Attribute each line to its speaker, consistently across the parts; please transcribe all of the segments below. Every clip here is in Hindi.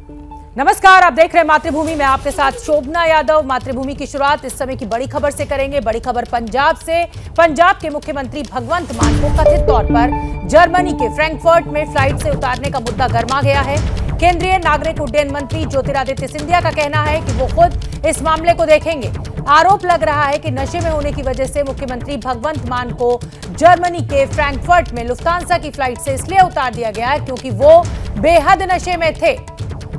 Speaker 1: नमस्कार, आप देख रहे हैं मातृभूमि में आपके साथ शोभना यादव। मातृभूमि की शुरुआत इस समय की बड़ी खबर से करेंगे। बड़ी खबर पंजाब से। पंजाब के मुख्यमंत्री भगवंत मान को कथित तौर पर जर्मनी के फ्रैंकफर्ट में फ्लाइट से उतारने का मुद्दा गर्मा गया है। केंद्रीय नागरिक उड्डयन मंत्री ज्योतिरादित्य सिंधिया का कहना है कि वो खुद इस मामले को देखेंगे। आरोप लग रहा है कि नशे में होने की वजह से मुख्यमंत्री भगवंत मान को जर्मनी के फ्रैंकफर्ट में लुफ्तांसा की फ्लाइट से इसलिए उतार दिया गया है क्योंकि वो बेहद नशे में थे।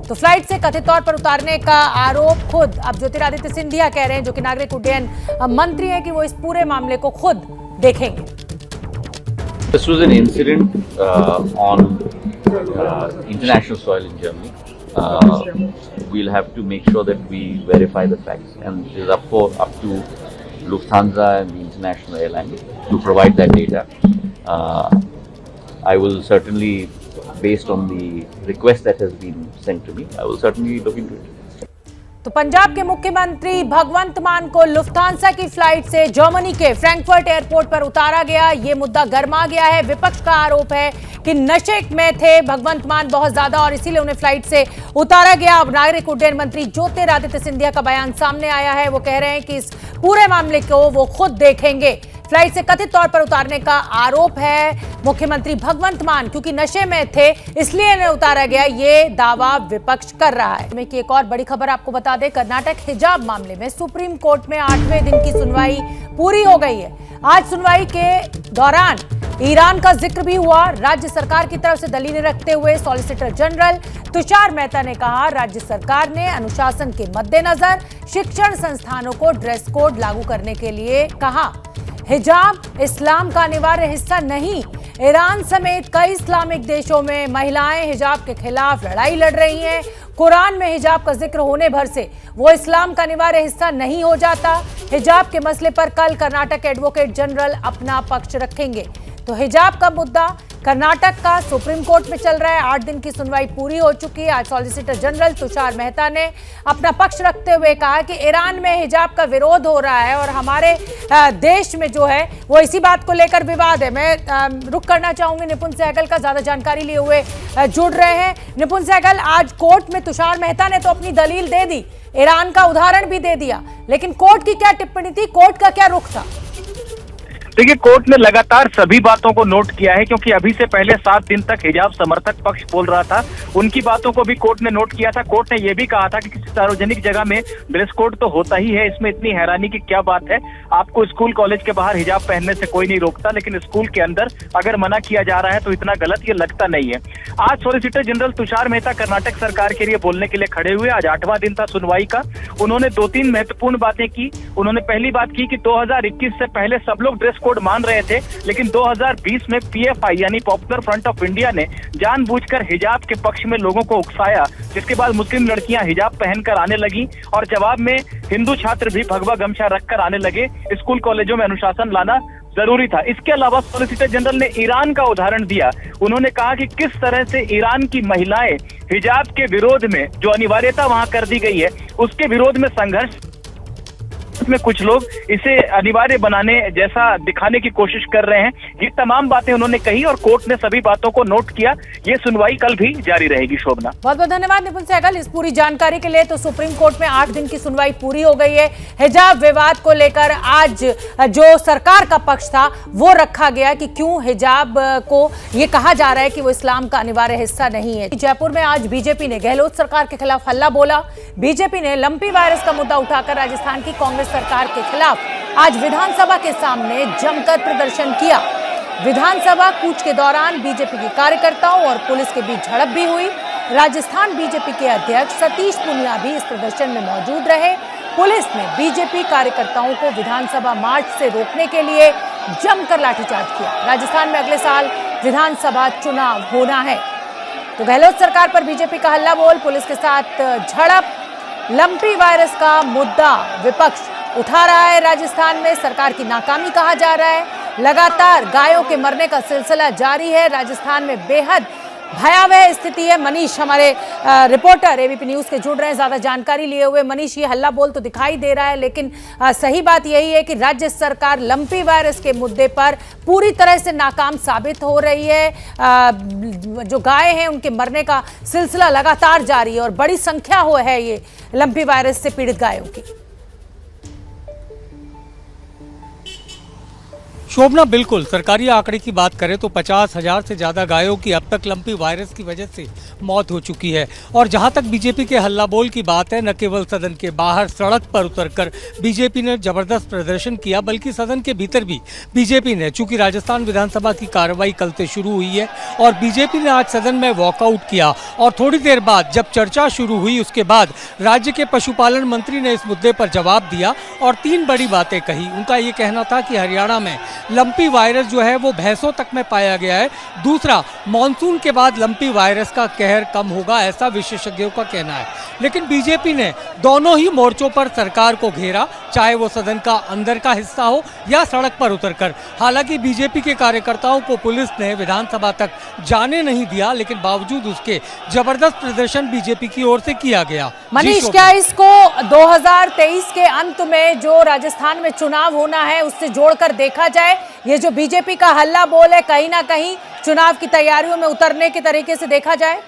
Speaker 1: तो फ्लाइट से कथित तौर पर उतारने का आरोप खुद अब ज्योतिरादित्य सिंधिया कह रहे हैं, जो कि नागरिक उड्डयन मंत्री हैं, कि वो इस पूरे मामले को खुद देखेंगे।
Speaker 2: This was an incident on international soil in Germany. We'll have to make sure that we verify the facts, and it is up to Lufthansa and the international airline to provide that data. I will certainly, based on the request that has been sent to me, I will certainly look into it.
Speaker 1: तो पंजाब के मुख्यमंत्री भगवंत मान को लुफ्तांसा की फ्लाइट से जर्मनी के फ्रैंकफर्ट एयरपोर्ट पर उतारा गया। ये मुद्दा गर्मा गया है। विपक्ष का आरोप है कि नशे में थे भगवंत मान बहुत ज्यादा और इसीलिए उन्हें फ्लाइट से उतारा गया। अब नागरिक उड्डयन मंत्री ज्योतिरादित्य सिंधिया का बयान सामने आया है। वो कह रहे हैं कि इस पूरे मामले को वो खुद देखेंगे। फ्लाइट से कथित तौर पर उतारने का आरोप है मुख्यमंत्री भगवंत मान क्योंकि नशे में थे इसलिए इन्हें उतारा गया, ये दावा विपक्ष कर रहा है। में की एक और बड़ी खबर आपको बता दें, कर्नाटक हिजाब मामले में सुप्रीम कोर्ट में 8वें दिन की सुनवाई पूरी हो गई है। आज सुनवाई के दौरान ईरान का जिक्र भी हुआ। राज्य सरकार की तरफ से दलीलें रखते हुए सॉलिसिटर जनरल तुषार मेहता ने कहा, राज्य सरकार ने अनुशासन के मद्देनजर शिक्षण संस्थानों को ड्रेस कोड लागू करने के लिए कहा। हिजाब इस्लाम का अनिवार्य हिस्सा नहीं। ईरान समेत कई इस्लामिक देशों में महिलाएं हिजाब के खिलाफ लड़ाई लड़ रही हैं। कुरान में हिजाब का जिक्र होने भर से वो इस्लाम का अनिवार्य हिस्सा नहीं हो जाता। हिजाब के मसले पर कल कर्नाटक एडवोकेट जनरल अपना पक्ष रखेंगे। तो हिजाब का मुद्दा कर्नाटक का सुप्रीम कोर्ट में चल रहा है। 8 दिन की सुनवाई पूरी हो चुकी है। आज सॉलिसिटर जनरल तुषार मेहता ने अपना पक्ष रखते हुए कहा कि ईरान में हिजाब का विरोध हो रहा है और हमारे देश में जो है वो इसी बात को लेकर विवाद है। मैं रुक करना चाहूंगी निपुण सहगल का, ज्यादा जानकारी लिए हुए जुड़ रहे हैं। निपुण सहगल, आज कोर्ट में तुषार मेहता ने तो अपनी दलील दे दी, ईरान का उदाहरण भी दे दिया, लेकिन कोर्ट की क्या टिप्पणी थी, कोर्ट का क्या रुख था?
Speaker 3: देखिए, कोर्ट ने लगातार सभी बातों को नोट किया है क्योंकि अभी से पहले 7 दिन तक हिजाब समर्थक पक्ष बोल रहा था, उनकी बातों को भी कोर्ट ने नोट किया था। कोर्ट ने यह भी कहा था कि किसी सार्वजनिक जगह में ड्रेस कोड तो होता ही है, इसमें इतनी हैरानी की क्या बात है। आपको स्कूल कॉलेज के बाहर हिजाब पहनने से कोई नहीं रोकता, लेकिन स्कूल के अंदर अगर मना किया जा रहा है तो इतना गलत ये लगता नहीं है। आज सॉलिसिटर जनरल तुषार मेहता कर्नाटक सरकार के लिए बोलने के लिए खड़े हुए। आज 8वां दिन था सुनवाई का। उन्होंने 2-3 महत्वपूर्ण बातें की। उन्होंने पहली बात की कि 2021 से पहले सब लोग ड्रेस कोड मान रहे थे, लेकिन 2020 में पीएफआई यानी पॉपुलर फ्रंट ऑफ इंडिया ने जानबूझकर हिजाब के पक्ष में लोगों को उकसाया, जिसके बाद मुस्लिम लड़कियां हिजाब पहनकर आने लगी और जवाब में हिंदू छात्र भी भगवा गमछा रखकर आने लगे। स्कूल कॉलेजों में अनुशासन लाना जरूरी था। इसके अलावा सॉलिसिटर जनरल ने ईरान का उदाहरण दिया। उन्होंने कहा कि किस तरह से ईरान की महिलाएं हिजाब के विरोध में, जो अनिवार्यता वहां कर दी गई है, उसके विरोध में संघर्ष में कुछ लोग इसे अनिवार्य बनाने जैसा दिखाने की कोशिश कर रहे हैं। ये तमाम बातें उन्होंने कही और कोर्ट ने सभी बातों को नोट किया। ये सुनवाई कल भी जारी रहेगी। शोभना, बहुत
Speaker 1: बहुत धन्यवाद निपुण सहगल इस पूरी जानकारी के लिए। तो सुप्रीम कोर्ट में 8 दिन की सुनवाई पूरी हो गई है। हिजाब विवाद को लेकर आज जो सरकार का पक्ष था वो रखा गया कि क्यों हिजाब को ये कहा जा रहा है कि वो इस्लाम का अनिवार्य हिस्सा नहीं है। जयपुर में आज बीजेपी ने गहलोत सरकार के खिलाफ हल्ला बोला। बीजेपी ने लंपी वायरस का मुद्दा उठाकर राजस्थान की कांग्रेस सरकार के खिलाफ आज विधानसभा के सामने जमकर प्रदर्शन किया। विधानसभा कूच के दौरान बीजेपी के कार्यकर्ताओं और पुलिस के बीच झड़प भी हुई। राजस्थान बीजेपी के अध्यक्ष सतीश पूनिया भी इस प्रदर्शन में मौजूद रहे। पुलिस ने बीजेपी कार्यकर्ताओं को विधानसभा मार्च से रोकने के लिए जमकर लाठीचार्ज किया। राजस्थान में अगले साल विधानसभा चुनाव होना है। तो गहलोत सरकार पर बीजेपी का हल्ला बोल, पुलिस के साथ झड़प, लंपी वायरस का मुद्दा विपक्ष उठा रहा है। राजस्थान में सरकार की नाकामी कहा जा रहा है। लगातार गायों के मरने का सिलसिला जारी है। राजस्थान में बेहद भयावह स्थिति है। मनीष हमारे रिपोर्टर एबीपी न्यूज के जुड़ रहे हैं ज्यादा जानकारी लिए हुए। मनीष, ये हल्ला बोल तो दिखाई दे रहा है, लेकिन सही बात यही है कि राज्य सरकार लंपी वायरस के मुद्दे पर पूरी तरह से नाकाम साबित हो रही है। जो गाय हैं उनके मरने का सिलसिला लगातार जारी है और बड़ी संख्या है ये लंपी वायरस से पीड़ित गायों की।
Speaker 4: शोभना, बिल्कुल सरकारी आंकड़े की बात करें तो 50,000 से ज़्यादा गायों की अब तक लंपी वायरस की वजह से मौत हो चुकी है। और जहां तक बीजेपी के हल्ला बोल की बात है, न केवल सदन के बाहर सड़क पर उतरकर बीजेपी ने जबरदस्त प्रदर्शन किया, बल्कि सदन के भीतर भी बीजेपी ने, चूंकि राजस्थान विधानसभा की कार्रवाई कल से शुरू हुई है और बीजेपी ने आज सदन में वॉकआउट किया और थोड़ी देर बाद जब चर्चा शुरू हुई उसके बाद राज्य के पशुपालन मंत्री ने इस मुद्दे पर जवाब दिया और 3 बड़ी बातें कही। उनका ये कहना था कि हरियाणा में लंपी वायरस जो है वो भैंसों तक में पाया गया है। दूसरा, मानसून के बाद लंपी वायरस का कहर कम होगा, ऐसा विशेषज्ञों का कहना है। लेकिन बीजेपी ने दोनों ही मोर्चों पर सरकार को घेरा, चाहे वो सदन का अंदर का हिस्सा हो या सड़क पर उतरकर। हालांकि बीजेपी के कार्यकर्ताओं को पुलिस ने विधानसभा तक जाने नहीं दिया, लेकिन बावजूद उसके जबरदस्त प्रदर्शन बीजेपी की ओर से किया गया।
Speaker 1: मनीष, क्या इसको 2023 के अंत में जो राजस्थान में चुनाव होना है उससे जोड़कर देखा जाए? ये जो बीजेपी का हल्ला बोल है कहीं ना कहीं चुनाव की तैयारियों में उतरने के तरीके से देखा जाए?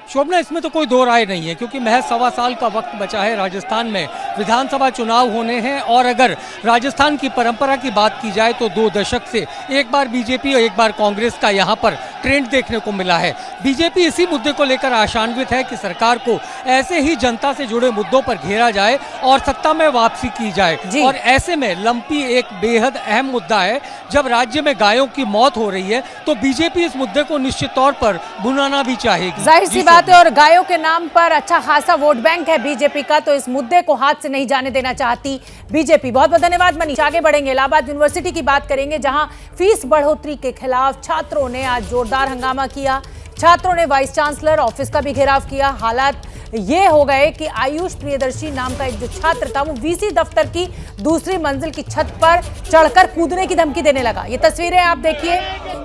Speaker 4: शोभना, इसमें तो कोई दो राय नहीं है, क्योंकि महज 1.25 साल का वक्त बचा है। राजस्थान में विधानसभा चुनाव होने हैं और अगर राजस्थान की परंपरा की बात की जाए तो 2 दशक से एक बार बीजेपी और एक बार कांग्रेस का यहाँ पर ट्रेंड देखने को मिला है। बीजेपी इसी मुद्दे को लेकर आशान्वित है कि सरकार को ऐसे ही जनता से जुड़े मुद्दों पर घेरा जाए और सत्ता में वापसी की जाए। और ऐसे में लंपी एक बेहद अहम मुद्दा है। जब राज्य में गायों की मौत हो रही है तो बीजेपी इस मुद्दे को निश्चित तौर पर भुनाना भी चाहेगी।
Speaker 1: जाहिर सी बात है, और गायों के नाम पर अच्छा खासा वोट बैंक है बीजेपी का, तो इस मुद्दे को हाथ से नहीं जाने देना चाहती बीजेपी। बहुत बहुत धन्यवाद मनीष। आगे बढ़ेंगे, इलाहाबाद यूनिवर्सिटी की बात करेंगे, जहां फीस बढ़ोतरी के खिलाफ छात्रों ने आज जोरदार हंगामा किया। छात्रों ने वाइस चांसलर ऑफिस का भी घेराव किया। हालात ये हो गए कि आयुष प्रियदर्शी नाम का एक जो छात्र था वो वीसी दफ्तर की दूसरी मंजिल की छत पर चढ़कर कूदने की धमकी देने लगा। ये तस्वीरें आप देखिए,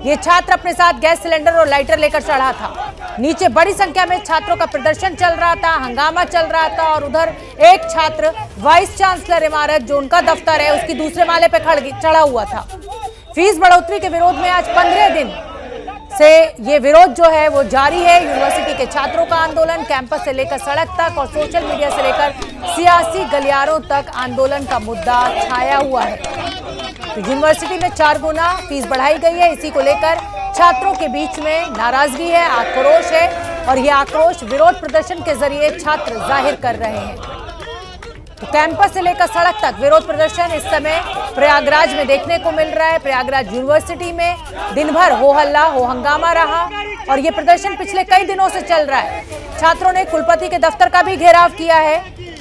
Speaker 1: ये छात्र अपने साथ गैस सिलेंडर और लाइटर लेकर चढ़ा था। नीचे बड़ी संख्या में छात्रों का प्रदर्शन चल रहा था, हंगामा चल रहा था और उधर एक छात्र वाइस चांसलर इमारत जो उनका दफ्तर है उसकी दूसरे माले पर चढ़ा हुआ था। फीस बढ़ोतरी के विरोध में आज 15 दिन से ये विरोध जो है वो जारी है। यूनिवर्सिटी के छात्रों का आंदोलन कैंपस से लेकर सड़क तक और सोशल मीडिया से लेकर सियासी गलियारों तक आंदोलन का मुद्दा छाया हुआ है। तो यूनिवर्सिटी में 4 गुना फीस बढ़ाई गई है। इसी को लेकर छात्रों के बीच में नाराजगी है, आक्रोश है और ये आक्रोश विरोध प्रदर्शन के जरिए छात्र जाहिर कर रहे हैं। तो कैंपस से लेकर सड़क तक विरोध प्रदर्शन इस समय प्रयागराज में देखने को मिल रहा है। प्रयागराज यूनिवर्सिटी में दिन भर हो हल्ला हो हंगामा रहा और ये प्रदर्शन पिछले कई दिनों से चल रहा है। छात्रों ने कुलपति के दफ्तर का भी घेराव किया है।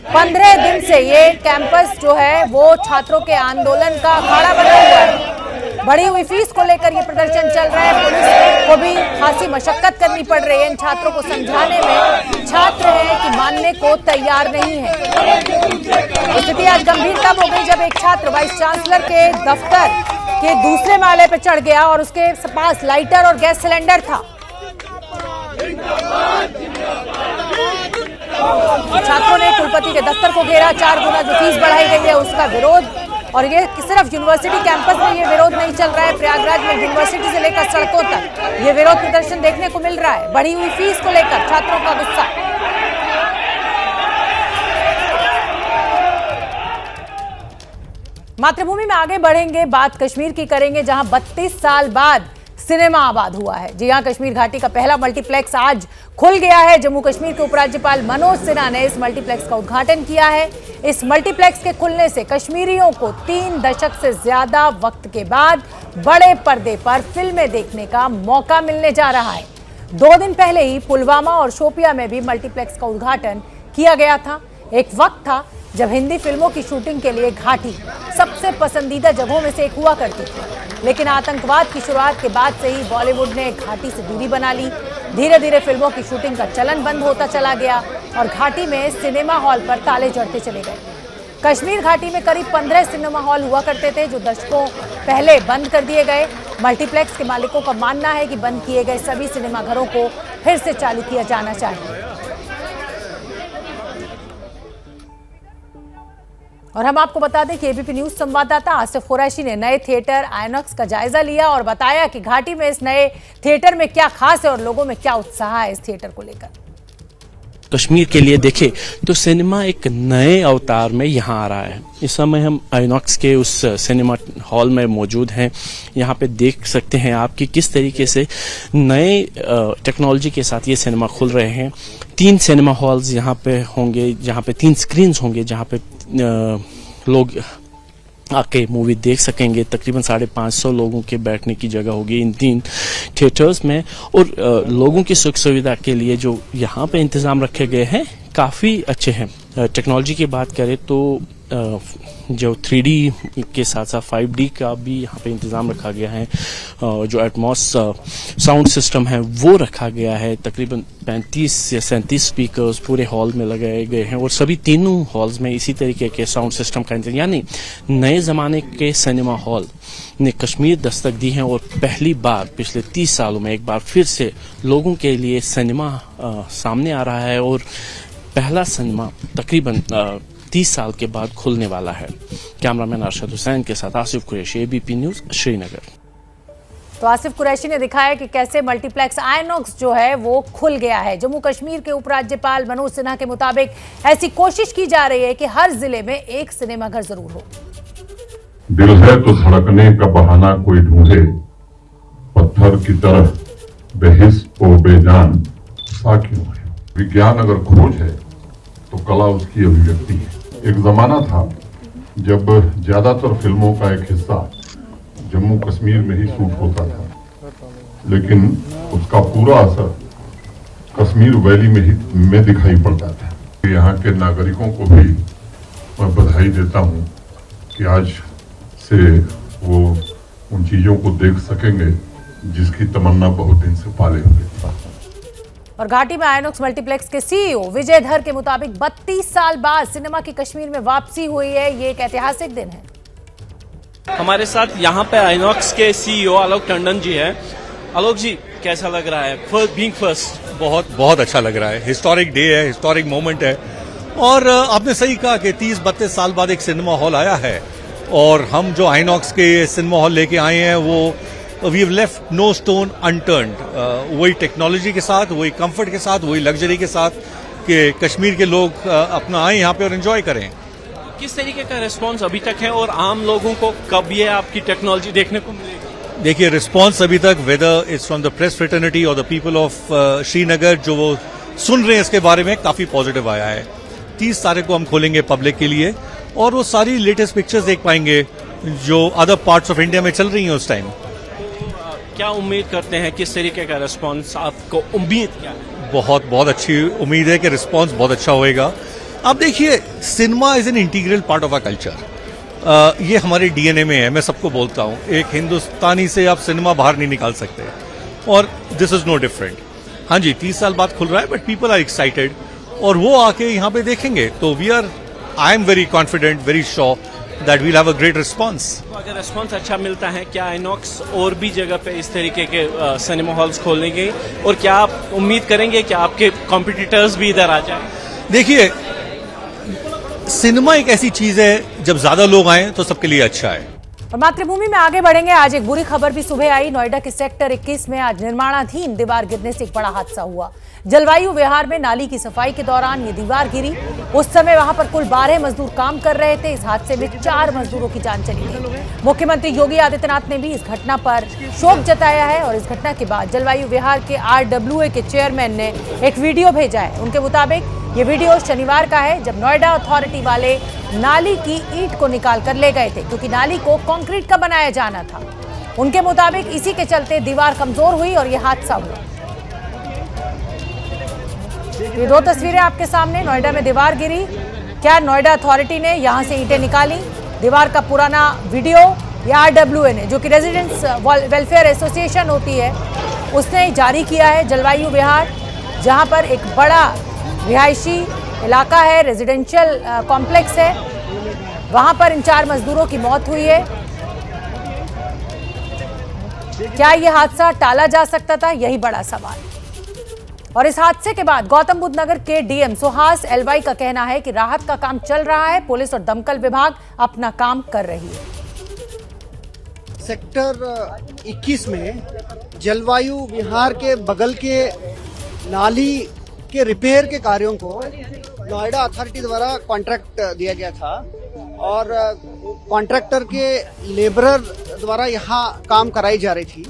Speaker 1: 15 दिन से ये कैंपस जो है वो छात्रों के आंदोलन का अखाड़ा बना हुआ है। बढ़ी हुई फीस को लेकर ये प्रदर्शन चल रहा है। पुलिस को भी खासी मशक्कत करनी पड़ रही है इन छात्रों को समझाने में। छात्र हैं कि मानने को तैयार नहीं है। स्थिति आज गंभीर तब हो गई जब एक छात्र वाइस चांसलर के दफ्तर के दूसरे माले पर चढ़ गया और उसके पास लाइटर और गैस सिलेंडर था। छात्रों ने कुलपति के दफ्तर को घेरा। 4 गुना जो फीस बढ़ाई गई है उसका विरोध, और ये सिर्फ यूनिवर्सिटी कैंपस में ये विरोध नहीं चल रहा है। प्रयागराज में यूनिवर्सिटी से लेकर सड़कों तक ये विरोध प्रदर्शन देखने को मिल रहा है। बढ़ी हुई फीस को लेकर छात्रों का गुस्सा। मातृभूमि में आगे बढ़ेंगे, बात कश्मीर की करेंगे, जहां 32 साल बाद सिनेमा आबाद हुआ है। जी हां, कश्मीर घाटी का पहला मल्टीप्लेक्स आज खुल गया है। जम्मू कश्मीर के उपराज्यपाल मनोज सिन्हा ने इस मल्टीप्लेक्स का उद्घाटन किया है। इस मल्टीप्लेक्स के खुलने से कश्मीरियों को 3 दशक से ज्यादा वक्त के बाद बड़े पर्दे पर फिल्में देखने का मौका मिलने जा रहा है। 2 दिन पहले ही पुलवामा और शोपिया में भी मल्टीप्लेक्स का उद्घाटन किया गया था। एक वक्त था जब हिंदी फिल्मों की शूटिंग के लिए घाटी सबसे पसंदीदा जगहों में से एक हुआ करती थी, लेकिन आतंकवाद की शुरुआत के बाद से ही बॉलीवुड ने घाटी से दूरी बना ली। धीरे धीरे फिल्मों की शूटिंग का चलन बंद होता चला गया और घाटी में सिनेमा हॉल पर ताले जड़ते चले गए। कश्मीर घाटी में करीब 15 सिनेमा हॉल हुआ करते थे जो दशकों पहले बंद कर दिए गए। मल्टीप्लेक्स के मालिकों का मानना है कि बंद किए गए सभी सिनेमाघरों को फिर से चालू किया जाना चाहिए। और हम आपको बता दें कि एबीपी न्यूज संवाददाता आसिफ कुरैशी ने नए थिएटर आइनॉक्स का जायजा लिया और बताया कि घाटी में इस नए थिएटर में क्या खास है और लोगों में क्या उत्साह है इस थिएटर को लेकर।
Speaker 5: कश्मीर के लिए देखें तो सिनेमा एक नए अवतार में यहाँ आ रहा है। इस समय हम आइनॉक्स के उस सिनेमा हॉल में मौजूद हैं। यहाँ पे देख सकते हैं आप कि किस तरीके से नए टेक्नोलॉजी के साथ ये सिनेमा खुल रहे हैं। 3 सिनेमा हॉल्स यहाँ पे होंगे, जहाँ पे 3 स्क्रीन्स होंगे, जहाँ पे लोग आके मूवी देख सकेंगे। तकरीबन 550 लोगों के बैठने की जगह होगी इन 3 थिएटर्स में। और लोगों की सुख सुविधा के लिए जो यहाँ पे इंतज़ाम रखे गए हैं काफ़ी अच्छे हैं। टेक्नोलॉजी की बात करें तो जो 3D के साथ साथ 5D का भी यहाँ पे इंतज़ाम रखा गया है। जो एटमॉस साउंड सिस्टम है वो रखा गया है। तकरीबन 35 या 37 स्पीकर्स पूरे हॉल में लगाए गए हैं और सभी तीनों हॉल्स में इसी तरीके के साउंड सिस्टम का इंतजाम, यानी नए ज़माने के सिनेमा हॉल ने कश्मीर दस्तक दी है। और पहली बार पिछले 30 सालों में एक बार फिर से लोगों के लिए सिनेमा सामने आ रहा है और पहला सिनेमा तकरीबन 30 साल के बाद खुलने वाला है। कैमरामैन अरशद हुसैन के साथ आसिफ कुरैशी, एबीपी न्यूज, श्रीनगर।
Speaker 1: तो आसिफ कुरैशी ने दिखाया कि कैसे मल्टीप्लेक्स आइनॉक्स जो है वो खुल गया है। जम्मू कश्मीर के उपराज्यपाल मनोज सिन्हा के मुताबिक ऐसी कोशिश की जा रही है कि हर जिले में एक सिनेमाघर जरूर हो।
Speaker 6: दिल है तो धड़कने का बहाना कोई ढूंढे, पत्थर की तरह बेहिस और बेजान सा क्यों है। विज्ञान अगर खोज है तो कला उसकी अभिव्यक्ति है। एक जमाना था जब ज्यादातर फिल्मों का एक हिस्सा जम्मू कश्मीर में ही शूट होता था, लेकिन उसका पूरा असर कश्मीर वैली में दिखाई पड़ता था। यहाँ के नागरिकों को भी मैं बधाई देता हूँ कि आज से वो उन चीजों को देख सकेंगे जिसकी तमन्ना बहुत दिन से पाले हुए।
Speaker 1: और घाटी में आइनॉक्स मल्टीप्लेक्स के सीईओ विजय धर के मुताबिक 32 साल बाद सिनेमा की कश्मीर में वापसी हुई है। ये एक ऐतिहासिक दिन है।
Speaker 7: हमारे साथ यहाँ पे आइनॉक्स के सीईओ आलोक टंडन जी हैं। आलोक जी, कैसा लग रहा है बीइंग फर्स्ट?
Speaker 8: बहुत अच्छा लग रहा है। हिस्टोरिक डे है, हिस्टोरिक मोमेंट है। और आपने सही कहा कि 30-32 साल बाद एक सिनेमा हॉल आया है और हम जो आइनॉक्स के सिनेमा हॉल लेके आए हैं वो we have left no stone unturned. वही टेक्नोलॉजी के साथ, वही कंफर्ट के साथ, वही लग्जरी के साथ कि कश्मीर के लोग अपना आए यहाँ पे और एंजॉय करें।
Speaker 7: किस तरीके का रिस्पांस अभी तक है और आम लोगों को कब ये आपकी टेक्नोलॉजी देखने को मिलेगी?
Speaker 8: देखिए, रिस्पांस अभी तक whether it's from the press fraternity और द पीपल ऑफ श्रीनगर जो वो सुन रहे हैं इसके बारे में काफी पॉजिटिव आया है। 30 तारीख को हम खोलेंगे पब्लिक के लिए और वो सारी लेटेस्ट पिक्चर्स देख पाएंगे जो अदर पार्ट्स ऑफ इंडिया में चल रही हैं उस टाइम।
Speaker 7: क्या उम्मीद करते हैं, किस तरीके का रिस्पांस आपको उम्मीद क्या है?
Speaker 8: बहुत अच्छी उम्मीद है कि रिस्पांस बहुत अच्छा होएगा। अब देखिए, cinema is an integral part of our culture. ये हमारे डीएनए में है। मैं सबको बोलता हूँ, एक हिंदुस्तानी से आप सिनेमा बाहर नहीं निकाल सकते और दिस इज नो डिफरेंट। हाँ जी, 30 साल बाद खुल रहा है बट पीपल आर एक्साइटेड और वो आके यहाँ पे देखेंगे तो I am very confident, very sure that we'll have a great response.
Speaker 7: तो अगर रिस्पांस अच्छा मिलता है, क्या आइनॉक्स और भी जगह पे इस तरीके के सिनेमा हॉल्स खोलने के, और क्या आप उम्मीद करेंगे कि आपके कॉम्पिटिटर्स भी इधर आ जाएं?
Speaker 8: देखिए, सिनेमा एक ऐसी चीज है जब ज्यादा लोग आए तो सबके लिए अच्छा है।
Speaker 1: और मातृभूमि में आगे बढ़ेंगे। आज एक बुरी खबर भी सुबह आई। नोएडा के सेक्टर 21 में आज निर्माणाधीन दीवार गिरने से एक बड़ा हादसा हुआ। जलवायु विहार में नाली की सफाई के दौरान ये दीवार गिरी। उस समय वहां पर कुल 12 मजदूर काम कर रहे थे। इस हादसे में 4 मजदूरों की जान चली गई। मुख्यमंत्री योगी आदित्यनाथ ने भी इस घटना पर शोक जताया है और इस घटना के बाद जलवायु विहार के RWA के चेयरमैन ने एक वीडियो भेजा है। उनके मुताबिक ये वीडियो शनिवार का है जब नोएडा अथॉरिटी वाले नाली की ईंट को निकाल कर ले गए थे, क्योंकि नाली को कंक्रीट का बनाया जाना था। उनके मुताबिक इसी के चलते दीवार कमजोर हुई और यह हादसा हुआ। ये 2 तस्वीरें आपके सामने। नोएडा में दीवार गिरी। क्या नोएडा अथॉरिटी ने यहां से ईंटें निकाली? दीवार का पुराना वीडियो या RWA ने, जो कि रेजिडेंट्स वेलफेयर एसोसिएशन होती है, उसने जारी किया है। जलवायु विहार जहां पर एक बड़ा रिहायशी इलाका है, रेजिडेंशियल कॉम्प्लेक्स है, वहां पर इन 4 मजदूरों की मौत हुई है। क्या यह हादसा टाला जा सकता था, यही बड़ा सवाल। और इस हादसे के बाद गौतम बुद्ध नगर के डीएम सुहास एलवाई का कहना है कि राहत का काम चल रहा है, पुलिस और दमकल विभाग अपना काम कर रही है।
Speaker 9: सेक्टर 21 में जलवायु विहार के बगल के नाली के रिपेयर के कार्यों को नोएडा अथॉरिटी द्वारा कॉन्ट्रैक्ट दिया गया था और कॉन्ट्रैक्टर के लेबरर द्वारा यहाँ काम कराई जा रही थी।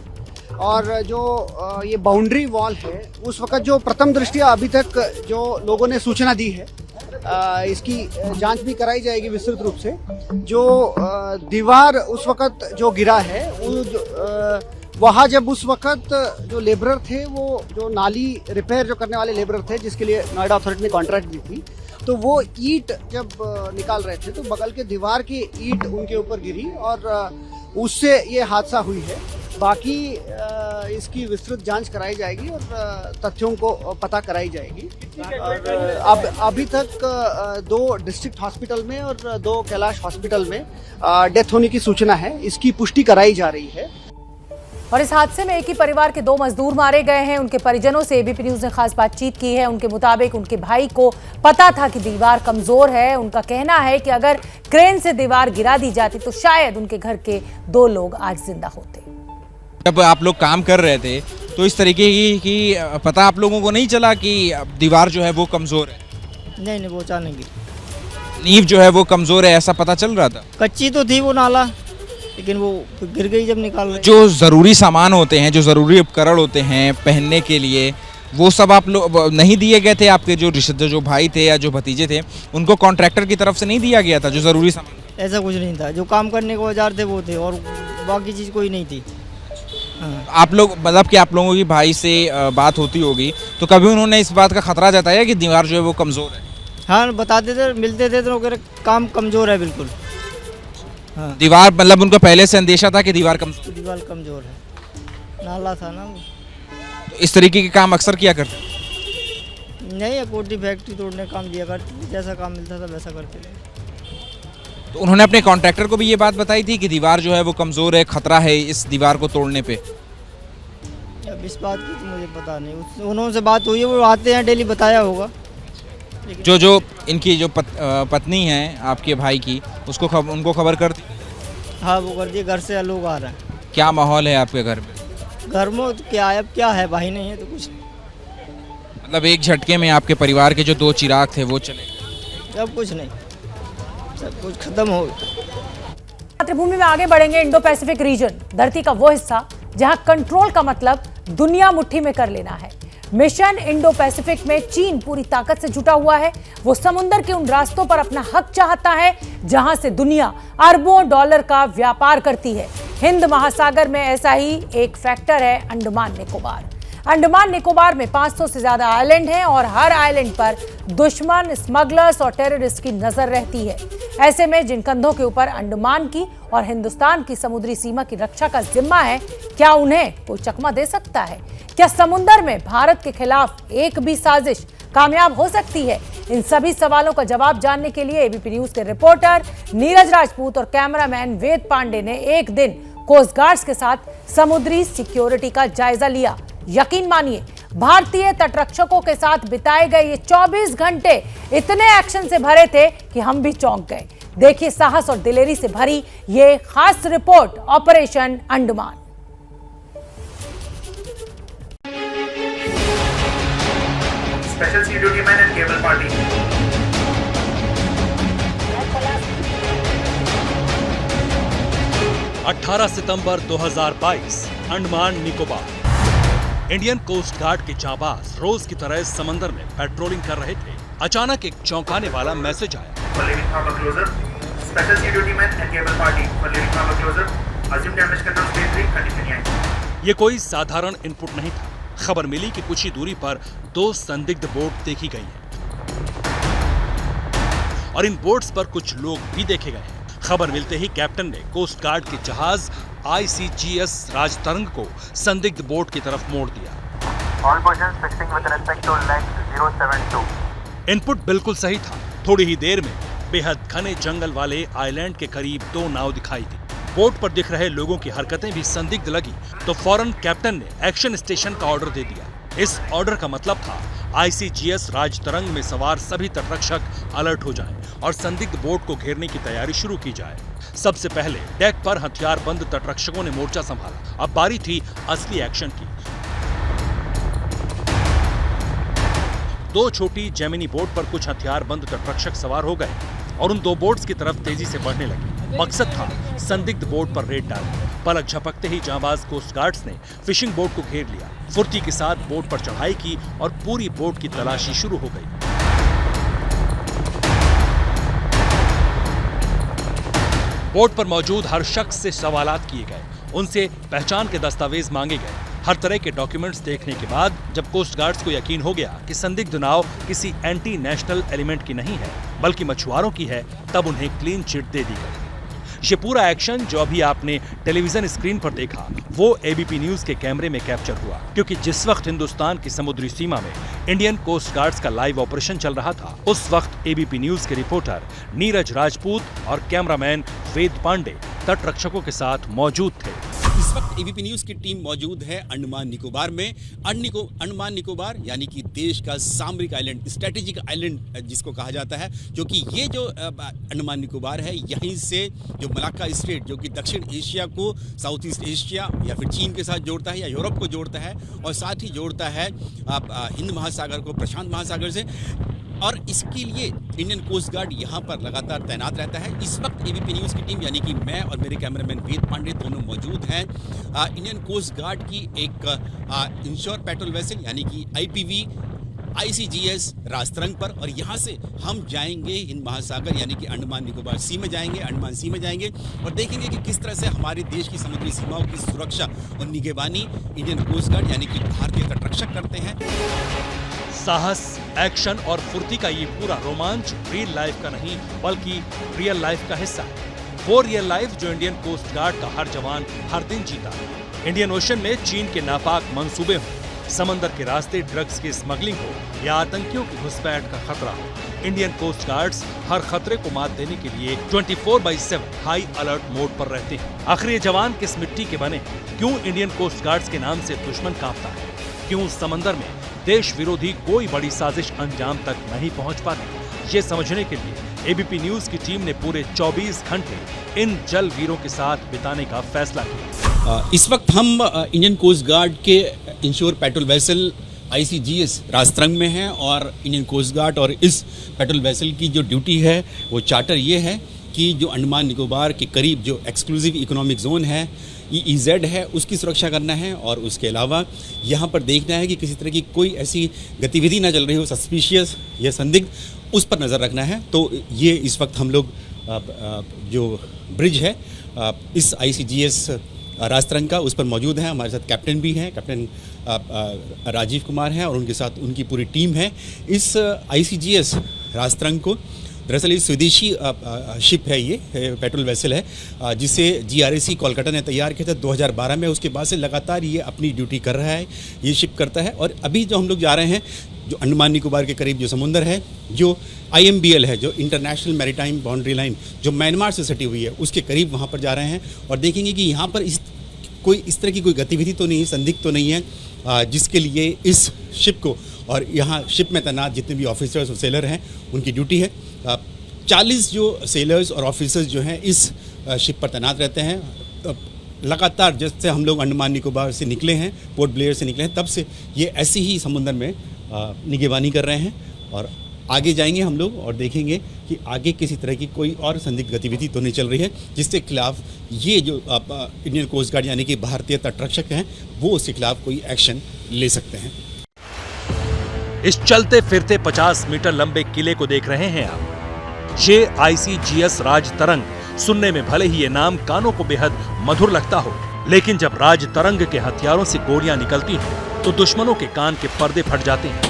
Speaker 9: और जो ये बाउंड्री वॉल है, उस वक्त जो प्रथम दृष्टया अभी तक जो लोगों ने सूचना दी है, इसकी जांच भी कराई जाएगी विस्तृत रूप से। जो दीवार उस वक्त जो गिरा है, वहाँ जब उस वक्त जो लेबरर थे, वो जो नाली रिपेयर जो करने वाले लेबरर थे, जिसके लिए नोएडा अथॉरिटी ने कॉन्ट्रैक्ट दी थी, तो वो ईंट जब निकाल रहे थे तो बगल के दीवार की ईंट उनके ऊपर गिरी और उससे ये हादसा हुई है। बाकी इसकी विस्तृत जांच कराई जाएगी और तथ्यों को पता कराई जाएगी। और अब अभी तक 2 डिस्ट्रिक्ट हॉस्पिटल में और 2 कैलाश हॉस्पिटल में डेथ होने की सूचना है, इसकी पुष्टि कराई जा रही है।
Speaker 1: और इस हादसे में एक ही परिवार के 2 मजदूर मारे गए हैं। उनके परिजनों से एबीपी न्यूज ने खास बातचीत की है। उनके मुताबिक उनके भाई को पता था कि दीवार कमजोर है। उनका कहना है कि अगर क्रेन से दीवार गिरा दी जाती तो शायद उनके घर के 2 लोग आज जिंदा होते।
Speaker 10: जब आप लोग काम कर रहे थे तो इस तरीके की पता आप लोगों को नहीं चला कि दीवार जो है वो कमजोर है?
Speaker 11: नहीं, वो अचानक गिरी।
Speaker 10: नींव जो है वो कमजोर है, ऐसा पता चल रहा था?
Speaker 11: कच्ची तो थी वो नाला, लेकिन वो गिर गई जब निकाल रहे।
Speaker 10: जो ज़रूरी सामान होते हैं, जो ज़रूरी उपकरण होते हैं पहनने के लिए, वो सब आप लोग नहीं दिए गए थे? आपके जो रिश्ते, जो भाई थे या जो भतीजे थे, उनको कॉन्ट्रैक्टर की तरफ से नहीं दिया गया था जो ज़रूरी सामान?
Speaker 11: ऐसा कुछ नहीं था। जो काम करने के औजार थे वो थे और बाकी चीज़ कोई नहीं थी। हाँ।
Speaker 10: आप लोग मतलब कि आप लोगों की भाई से बात होती होगी, तो कभी उन्होंने इस बात का खतरा जताया कि दीवार जो है वो कमज़ोर है?
Speaker 11: हाँ, बताते थे, मिलते थे तो काम कमज़ोर है बिल्कुल। हाँ।
Speaker 10: दीवार मतलब उनको पहले से अंदेशा था कि दीवार
Speaker 11: कमज़ोर है, नाला था ना वो।
Speaker 10: तो इस तरीके के काम अक्सर किया करते?
Speaker 11: नहीं, कोठी फैक्ट्री तोड़ने काम दिया करते, जैसा काम मिलता था वैसा करते थे।
Speaker 10: तो उन्होंने अपने कॉन्ट्रैक्टर को भी ये बात बताई थी कि दीवार जो है वो कमज़ोर है, खतरा है इस दीवार को तोड़ने पे?
Speaker 11: अब इस बात की तो मुझे पता नहीं, उन्होंने से बात हुई है, वो आते हैं डेली, बताया होगा।
Speaker 10: जो इनकी जो पत्नी है आपके भाई की, उसको उनको खबर कर दी?
Speaker 11: हाँ, वो कर दिए। घर से लोग आ रहे हैं।
Speaker 10: क्या माहौल है आपके घर में?
Speaker 11: घर में तो क्या है, अब क्या है, भाई नहीं है तो कुछ नहीं।
Speaker 10: मतलब एक झटके में आपके परिवार के जो 2 चिराग थे वो चले गए?
Speaker 11: अब कुछ नहीं, सब कुछ खत्म हो गया।
Speaker 1: मातृभूमि में आगे बढ़ेंगे। इंडो पैसिफिक रीजन, धरती का वो हिस्सा जहां कंट्रोल का मतलब दुनिया मुट्ठी में कर लेना है। मिशन इंडो पैसिफिक में चीन पूरी ताकत से जुटा हुआ है। वो समुद्र के उन रास्तों पर अपना हक चाहता है जहां से दुनिया अरबों डॉलर का व्यापार करती है। हिंद महासागर में ऐसा ही एक फैक्टर है अंडमान निकोबार। अंडमान निकोबार में 500 से ज्यादा आइलैंड हैं और हर आइलैंड पर दुश्मन, स्मगलर्स और टेररिस्ट की नजर रहती है। ऐसे में जिन कंधों के ऊपर अंडमान की और हिंदुस्तान की समुद्री सीमा की रक्षा का जिम्मा है, क्या उन्हें कोई चकमा दे सकता है? क्या समुद्र में भारत के खिलाफ एक भी साजिश कामयाब हो सकती है? इन सभी सवालों का जवाब जानने के लिए एबीपी न्यूज के रिपोर्टर नीरज राजपूत और कैमरामैन वेद पांडे ने एक दिन कोस्ट गार्ड्स के साथ समुद्री सिक्योरिटी का जायजा लिया। यकीन मानिए, भारतीय तटरक्षकों के साथ बिताए गए ये 24 घंटे इतने एक्शन से भरे थे कि हम भी चौंक गए। देखिए साहस और दिलेरी से भरी ये खास रिपोर्ट, operation Andaman.
Speaker 12: Special sea duty man and cable party.
Speaker 13: 18 सितंबर 2022, Andaman Nicobar. Indian coast guard के जाबाज रोज की तरह समंदर में पेट्रोलिंग कर रहे थे। अचानक एक चौंकाने वाला मैसेज आया।
Speaker 12: Special sea duty man and cable party for leaving harbour closure, assume damage control state 3 continue.
Speaker 13: ये कोई साधारण इनपुट नहीं था। खबर मिली कि कुछ ही दूरी पर 2 संदिग्ध बोट देखी गई हैं और इन बोट्स पर कुछ लोग भी देखे गए हैं। खबर मिलते ही कैप्टन ने कोस्ट गार्ड के जहाज ICGS राजतरंग को संदिग्ध बोट की तरफ मोड़ दिया।
Speaker 12: All positions fixing with respect to length 072.
Speaker 13: Input बिल्कुल सही था। थोड़ी ही देर में बेहद घने जंगल वाले आइलैंड के करीब 2 नाव दिखाई दी। बोट पर दिख रहे लोगों की हरकतें भी संदिग्ध लगी। तो फौरन कैप्टन ने एक्शन स्टेशन का ऑर्डर दे दिया। इस ऑर्डर का मतलब था ICGS राजतरंग में सवार सभी तटरक्षक अलर्ट हो जाएं और संदिग्ध बोट को घेरने की तैयारी शुरू की जाए। सबसे पहले डेक पर हथियारबंद तटरक्षकों ने मोर्चा संभाला। अब बारी थी असली एक्शन की। 2 छोटी जेमिनी बोट पर कुछ हथियारबंद तटरक्षक सवार हो गए और उन 2 बोट्स की तरफ तेजी से बढ़ने लगे। मकसद था संदिग्ध बोट पर रेड डालना। पलक झपकते ही जांबाज कोस्ट गार्ड्स ने फिशिंग बोट को घेर लिया, फुर्ती के साथ बोट पर चढ़ाई की और पूरी बोट की तलाशी शुरू हो गई। बोट पर मौजूद हर शख्स से सवालात किए गए, उनसे पहचान के दस्तावेज मांगे गए। हर तरह के डॉक्यूमेंट्स देखने के बाद जब कोस्ट गार्ड्स को यकीन हो गया कि संदिग्ध नाव किसी एंटी नेशनल एलिमेंट की नहीं है बल्कि मछुआरों की है, तब उन्हें क्लीन चिट दे दी गई। ये पूरा एक्शन जो अभी आपने टेलीविजन स्क्रीन पर देखा वो ABP न्यूज के कैमरे में कैप्चर हुआ, क्योंकि जिस वक्त हिंदुस्तान की समुद्री सीमा में इंडियन कोस्ट गार्ड्स का लाइव ऑपरेशन चल रहा था, उस वक्त ABP न्यूज के रिपोर्टर नीरज राजपूत और कैमरामैन वेद पांडे तटरक्षकों के साथ मौजूद थे।
Speaker 14: इस वक्त ABP न्यूज की टीम मौजूद है अंडमान निकोबार में। अंडमान निकोबार यानी कि देश का सामरिक आइलैंड, स्ट्रेटेजिक आइलैंड जिसको कहा जाता है, जो कि ये जो अंडमान निकोबार है, यहीं से जो मलाक्का स्टेट जो कि दक्षिण एशिया को साउथ ईस्ट एशिया या फिर चीन के साथ जोड़ता है या यूरोप को जोड़ता है और साथ ही जोड़ता है हिंद महासागर को प्रशांत महासागर से। और इसके लिए इंडियन कोस्ट गार्ड यहाँ पर लगातार तैनात रहता है। इस वक्त ABP न्यूज़ की टीम यानी कि मैं और मेरे कैमरामैन वेद पांडे दोनों मौजूद हैं इंडियन कोस्ट गार्ड की एक इंश्योर पेट्रोल वेसल यानी कि IPV ICGS राजतरंग पर, और यहाँ से हम जाएंगे हिंद महासागर यानी कि अंडमान निकोबार सी में जाएंगे, अंडमान सी में जाएंगे और देखेंगे कि किस तरह से हमारे देश की समुद्री सीमाओं की सुरक्षा और निगरानी इंडियन कोस्ट गार्ड यानी कि भारतीय तटरक्षक करते हैं।
Speaker 13: साहस, एक्शन और फुर्ती का ये पूरा रोमांच रियल लाइफ का नहीं बल्कि रियल लाइफ का हिस्सा है। वो रियल लाइफ जो इंडियन कोस्ट गार्ड का हर जवान हर दिन जीता है। इंडियन ओशन में चीन के नापाक मंसूबे हों, समंदर के रास्ते ड्रग्स की स्मगलिंग हो या आतंकियों की घुसपैठ का खतरा हो, इंडियन कोस्ट गार्ड्स हर खतरे को मात देने के लिए 24/7 हाई अलर्ट मोड पर रहते हैं। आखिर ये जवान किस मिट्टी के बने? क्यों इंडियन कोस्ट गार्ड्स के नाम से दुश्मन कांपता है? क्यों समंदर में देश विरोधी कोई बड़ी साजिश अंजाम तक नहीं पहुंच पाती? ये समझने के लिए ABP न्यूज की टीम ने पूरे 24 घंटे इन जल वीरों के साथ बिताने का फैसला किया।
Speaker 14: इस वक्त हम इंडियन कोस्ट गार्ड के इंश्योर पेट्रोल वेसल ICGS राजतरंग में हैं और इंडियन कोस्ट गार्ड और इस पेट्रोल वेसल की जो ड्यूटी है वो चार्टर ये है कि जो अंडमान निकोबार के करीब जो एक्सक्लूसिव इकोनॉमिक जोन है EEZ है उसकी सुरक्षा करना है और उसके अलावा यहाँ पर देखना है कि किसी तरह की कोई ऐसी गतिविधि ना चल रही हो सस्पिशियस या संदिग्ध, उस पर नज़र रखना है। तो ये इस वक्त हम लोग जो ब्रिज है इस ICGS राजतरंग का उस पर मौजूद हैं। हमारे साथ कैप्टन भी हैं, कैप्टन राजीव कुमार हैं और उनके साथ उनकी पूरी टीम है। इस ICGS राजतरंग को दरअसल ये स्वदेशी शिप है, ये पेट्रोल वेसल है जिसे GRAC कोलकाता ने तैयार किया था 2012 में। उसके बाद से लगातार ये अपनी ड्यूटी कर रहा है, ये शिप करता है। और अभी जो हम लोग जा रहे हैं जो अंडमान निकोबार के करीब जो समुंदर है, जो IMBL है, जो इंटरनेशनल मैरीटाइम बाउंड्री लाइन जो म्यांमार से सटी हुई है, उसके करीब वहाँ पर जा रहे हैं और देखेंगे कि यहाँ पर इस तरह की कोई गतिविधि तो नहीं है, संदिग्ध तो नहीं है जिसके लिए इस शिप को और यहाँ शिप में तैनात जितने भी ऑफिसर्स और सेलर हैं उनकी ड्यूटी है। 40 जो सेलर्स और ऑफिसर्स जो हैं इस शिप पर तैनात रहते हैं। लगातार जब से हम लोग अंडमान निकोबार से निकले हैं, पोर्ट ब्लेयर से निकले हैं, तब से ये ऐसे ही समुंदर में निगरानी कर रहे हैं और आगे जाएंगे हम लोग और देखेंगे कि आगे किसी तरह की कोई और संदिग्ध गतिविधि तो नहीं चल रही है जिसके खिलाफ ये जो इंडियन कोस्ट गार्ड यानी कि भारतीय तटरक्षक हैं वो उसके खिलाफ कोई एक्शन ले सकते हैं।
Speaker 13: इस चलते फिरते 50 मीटर लंबे किले को देख रहे हैं आप। ये ICGS राजतरंग सुनने में भले ही ये नाम कानों को बेहद मधुर लगता हो, लेकिन जब राजतरंग के हथियारों से गोलियां निकलती हैं तो दुश्मनों के कान के पर्दे फट जाते हैं।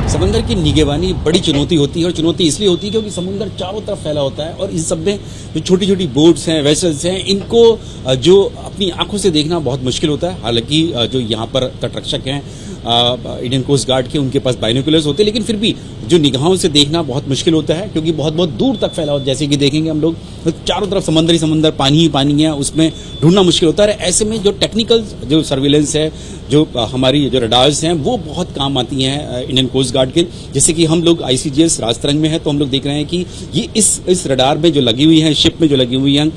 Speaker 14: समंदर की निगरानी बड़ी चुनौती होती है और चुनौती इसलिए होती है क्योंकि समुंदर चारों तरफ फैला होता है और इस सब में जो छोटी छोटी बोट्स हैं, वेसल्स हैं, इनको जो अपनी आंखों से देखना बहुत मुश्किल होता है। हालांकि जो यहाँ पर तटरक्षक हैं इंडियन कोस्ट गार्ड के, उनके पास बाइनोकुलर्स होते हैं, लेकिन फिर भी जो निगाहों से देखना बहुत मुश्किल होता है, क्योंकि बहुत बहुत दूर तक फैला हो, जैसे कि देखेंगे हम लोग तो चारों तरफ समंदर ही समंदर, पानी ही पानी है, उसमें ढूंढना मुश्किल होता है। ऐसे में जो टेक्निकल जो सर्विलेंस है, जो हमारी जो रडार्स हैं, वो बहुत काम आती हैं इंडियन कोस्ट गार्ड के। जैसे कि हम लोग ICGS राजतरंग में है, तो हम लोग देख रहे हैं कि ये इस रडार में जो लगी हुई है, शिप में जो लगी हुई है,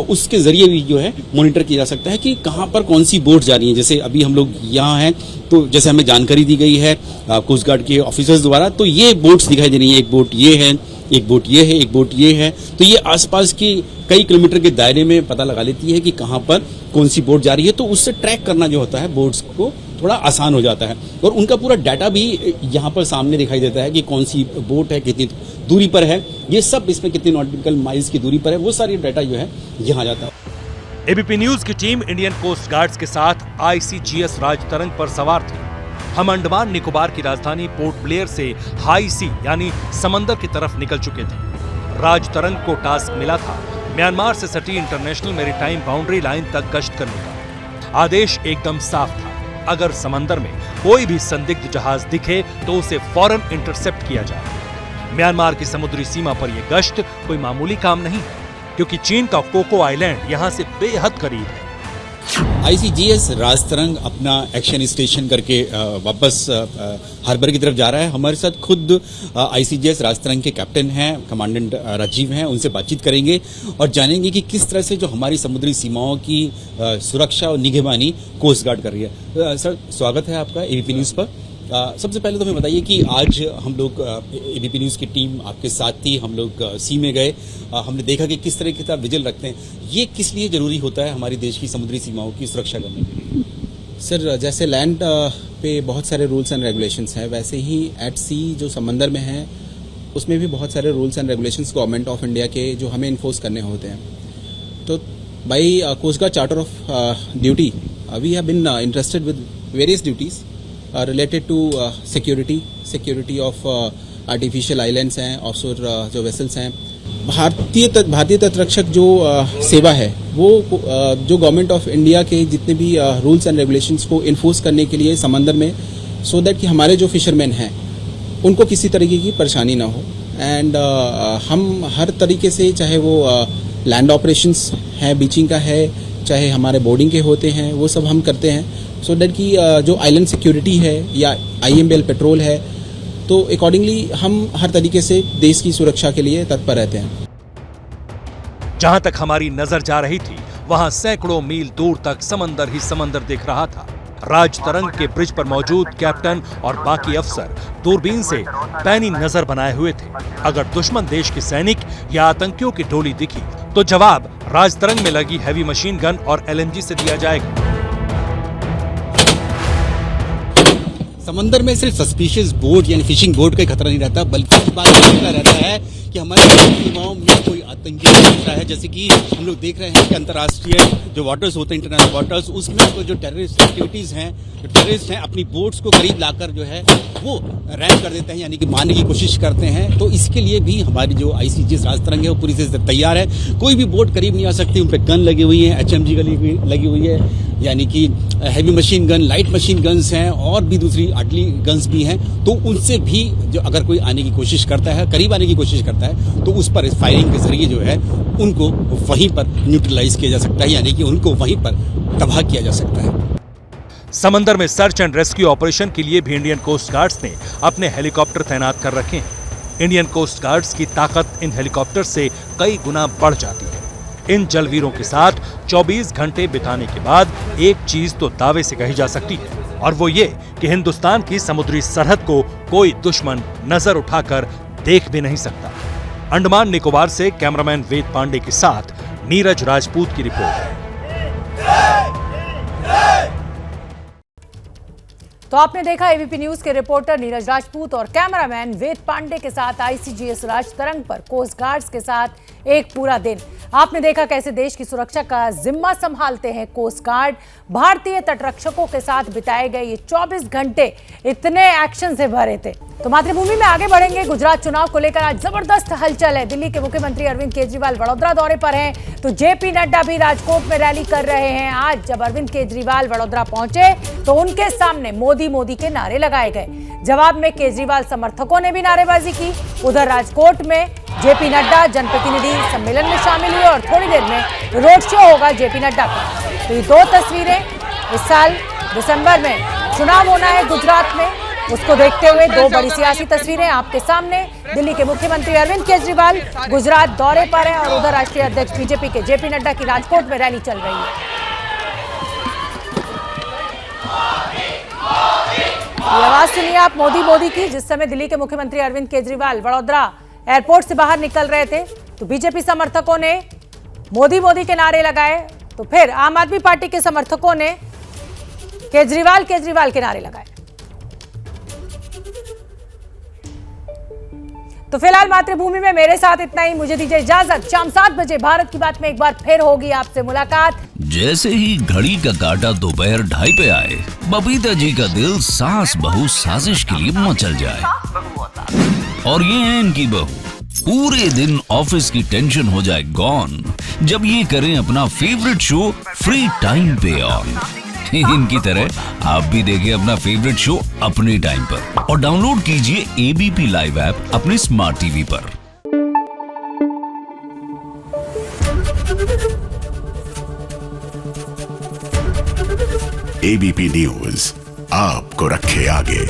Speaker 14: उसके जरिए भी जो है मॉनिटर किया जा सकता है कि कहाँ पर कौन सी बोट जा रही है। जैसे अभी हम लोग यहाँ हैं, तो जैसे हमें जानकारी दी गई है कोस्ट गार्ड के ऑफिसर्स द्वारा, तो ये बोट्स दिखाई दे रही है, एक बोट ये है, एक बोट ये है, एक बोट ये है। तो ये आसपास की कई किलोमीटर के दायरे में पता लगा लेती है कि कहाँ पर कौन सी बोट जा रही है, तो उससे ट्रैक करना जो होता है बोट्स को थोड़ा आसान हो जाता है, और उनका पूरा डाटा भी यहाँ पर सामने दिखाई देता है कि कौन सी बोट है, कितनी दूरी पर है, ये सब इसमें कितनी नॉटिकल माइल्स की दूरी पर है, वो सारी डाटा जो है यहाँ जाता है।
Speaker 13: एबीपी न्यूज की टीम इंडियन कोस्ट गार्ड्स के साथ ICGS राजतरंग पर सवार थी। हम अंडमान निकोबार की राजधानी पोर्ट ब्लेयर से हाई सी यानी समंदर की तरफ निकल चुके थे। राजतरंग को टास्क मिला था म्यांमार से सटी इंटरनेशनल मैरीटाइम बाउंड्री लाइन तक गश्त करने का। आदेश एकदम साफ था, अगर समंदर में कोई भी संदिग्ध जहाज दिखे तो उसे फौरन इंटरसेप्ट किया जाए। म्यांमार की समुद्री सीमा पर यह गश्त कोई मामूली काम नहीं है, क्योंकि चीन का कोको आइलैंड यहां से बेहद करीब है।
Speaker 14: ICGS राजतरंग अपना एक्शन स्टेशन करके वापस हार्बर की तरफ जा रहा है। हमारे साथ खुद ICGS राजतरंग के कैप्टन हैं, कमांडेंट राजीव हैं, उनसे बातचीत करेंगे और जानेंगे कि किस तरह से जो हमारी समुद्री सीमाओं की सुरक्षा और निगरानी कोस्ट गार्ड कर रही है। सर, स्वागत है आपका ABP न्यूज़ पर। सबसे पहले तो हमें बताइए कि आज हम लोग ABP न्यूज़ की टीम आपके साथ थी, हम लोग सी में गए, हमने देखा कि किस तरह की विजिल रखते हैं। ये किस लिए जरूरी होता है हमारी देश की समुद्री सीमाओं की सुरक्षा करने के लिए?
Speaker 10: सर, जैसे लैंड पे बहुत सारे रूल्स एंड रेगुलेशंस हैं, वैसे ही एट सी जो समंदर में है उसमें भी बहुत सारे rules and regulations government of India के जो हमें इन्फोर्स करने होते हैं। तो by coast guard charter of duty we have been interested with various duties related to security of artificial islands हैं, offshore जो vessels हैं। भारतीय तटरक्षक जो सेवा है वो जो गवर्नमेंट ऑफ इंडिया के जितने भी रूल्स एंड रेगुलेशंस को इन्फोर्स करने के लिए समंदर में, सो दैट कि हमारे जो फिशरमैन हैं उनको किसी तरीके की परेशानी ना हो। एंड हम हर तरीके से, चाहे वो लैंड ऑपरेशंस है, बीचिंग का है, चाहे हमारे बोर्डिंग के होते हैं, वो सब हम करते हैं, सो दैट कि जो आइलैंड सिक्योरिटी है या IMBL पेट्रोल है, तो अकॉर्डिंगली हम हर तरीके से देश की सुरक्षा के लिए तत्पर रहते हैं।
Speaker 13: जहां तक हमारी नजर जा रही थी, वहां सैकड़ों मील दूर तक समंदर ही समंदर दिख रहा था। राजतरंग के ब्रिज पर मौजूद कैप्टन और बाकी अफसर दूरबीन से पैनी नजर बनाए हुए थे। अगर दुश्मन देश के सैनिक या आतंकियों की टोली दिखी तो जवाब राजतरंग में लगी हैवी मशीन गन और LMG से दिया जाएगा।
Speaker 14: समंदर में सिर्फ सस्पिशियस बोट यानी फिशिंग बोट का खतरा नहीं रहता, बल्कि इस बात का रहता है कि हमारे सीमाओं में कोई आतंकी खतरा है। जैसे कि हम लोग देख रहे हैं कि अंतर्राष्ट्रीय जो वाटर्स होते हैं, इंटरनेशनल वाटर्स, उसमें तो जो टेररिस्ट एक्टिविटीज हैं, जो टेररिस्ट हैं अपनी बोट्स को करीब लाकर जो है वो रैम कर देते हैं, यानी कि मारने की कोशिश करते हैं। तो इसके लिए भी हमारी जो ICGS राजतरंग है वो पूरी तरह से तैयार है। कोई भी बोट करीब नहीं आ सकती, उन पर गन लगी हुई है, HMG लगी हुई है, यानी कि heavy machine gun, light machine guns हैं और भी दूसरी आर्टिलरी गन्स भी हैं। तो उनसे भी जो अगर कोई आने की कोशिश करता है, करीब आने की कोशिश करता है, तो उस पर फायरिंग के जरिए जो है उनको वहीं पर न्यूट्रलाइज किया जा सकता है, यानी कि उनको वहीं पर तबाह किया जा सकता है।
Speaker 13: समंदर में सर्च एंड रेस्क्यू ऑपरेशन के लिए भी इंडियन कोस्ट गार्ड्स ने अपने हेलीकॉप्टर तैनात कर रखे हैं। इंडियन कोस्ट गार्ड्स की ताकत इन हेलीकॉप्टर से कई गुना बढ़ जाती है। इन जलवीरों के साथ 24 घंटे बिताने के बाद एक चीज तो दावे से कही जा सकती है, और वो ये कि हिंदुस्तान की समुद्री सरहद को कोई दुश्मन नजर उठाकर देख भी नहीं सकता। अंडमान निकोबार से कैमरामैन वेद पांडे के साथ नीरज राजपूत की रिपोर्ट।
Speaker 1: तो आपने देखा ABP न्यूज के रिपोर्टर नीरज राजपूत और कैमरामैन वेद पांडे के साथ ICGS राजतरंग पर कोस्ट गार्ड्स के साथ एक पूरा दिन। आपने देखा कैसे देश की सुरक्षा का जिम्मा संभालते हैं कोस्ट गार्ड। भारतीय तटरक्षकों के साथ बिताए गए ये 24 घंटे इतने एक्शन से भरे थे। तो मातृभूमि में आगे बढ़ेंगे। गुजरात चुनाव को लेकर आज जबरदस्त हलचल है। दिल्ली के मुख्यमंत्री अरविंद केजरीवाल वडोदरा दौरे पर हैं, तो JP नड्डा भी राजकोट में रैली कर रहे हैं। आज जब अरविंद केजरीवाल वडोदरा पहुंचे तो उनके सामने मोदी मोदी के नारे लगाए गए। जवाब में केजरीवाल समर्थकों ने भी नारेबाजी की। उधर राजकोट में जेपी नड्डा जनप्रतिनिधि सम्मेलन में शामिल हुए और थोड़ी देर में रोड शो होगा जेपी नड्डा का। तो ये दो तस्वीरें, इस साल दिसंबर में चुनाव होना है गुजरात में, उसको देखते हुए दो बड़ी सियासी तस्वीरें आपके सामने। दिल्ली के मुख्यमंत्री अरविंद केजरीवाल गुजरात दौरे पर हैं और उधर राष्ट्रीय अध्यक्ष बीजेपी के जेपी नड्डा की राजकोट में रैली चल रही है। ये आवाज सुनिए आप मोदी मोदी की। जिस समय दिल्ली के मुख्यमंत्री अरविंद केजरीवाल वडोदरा एयरपोर्ट से बाहर निकल रहे थे तो बीजेपी समर्थकों ने मोदी मोदी के नारे लगाए, तो फिर आम आदमी पार्टी के समर्थकों ने केजरीवाल केजरीवाल के नारे लगाए। तो फिलहाल मातृभूमि में मेरे साथ इतना ही। मुझे दीजिए इजाजत। शाम 7 बजे भारत की बात में एक बार फिर होगी आपसे मुलाकात।
Speaker 15: जैसे ही घड़ी का काटा दोपहर 2:30 पे आए, बबीता जी का दिल सास बहू साजिश के लिए मचल जाए। और ये है इनकी बहू, पूरे दिन ऑफिस की टेंशन हो जाए गॉन जब ये करें अपना फेवरेट शो फ्री टाइम पे ऑन। इनकी तरह आप भी देखें अपना फेवरेट शो अपने टाइम पर और डाउनलोड कीजिए एबीपी लाइव ऐप अपने स्मार्ट टीवी पर।
Speaker 16: एबीपी न्यूज आपको रखे आगे।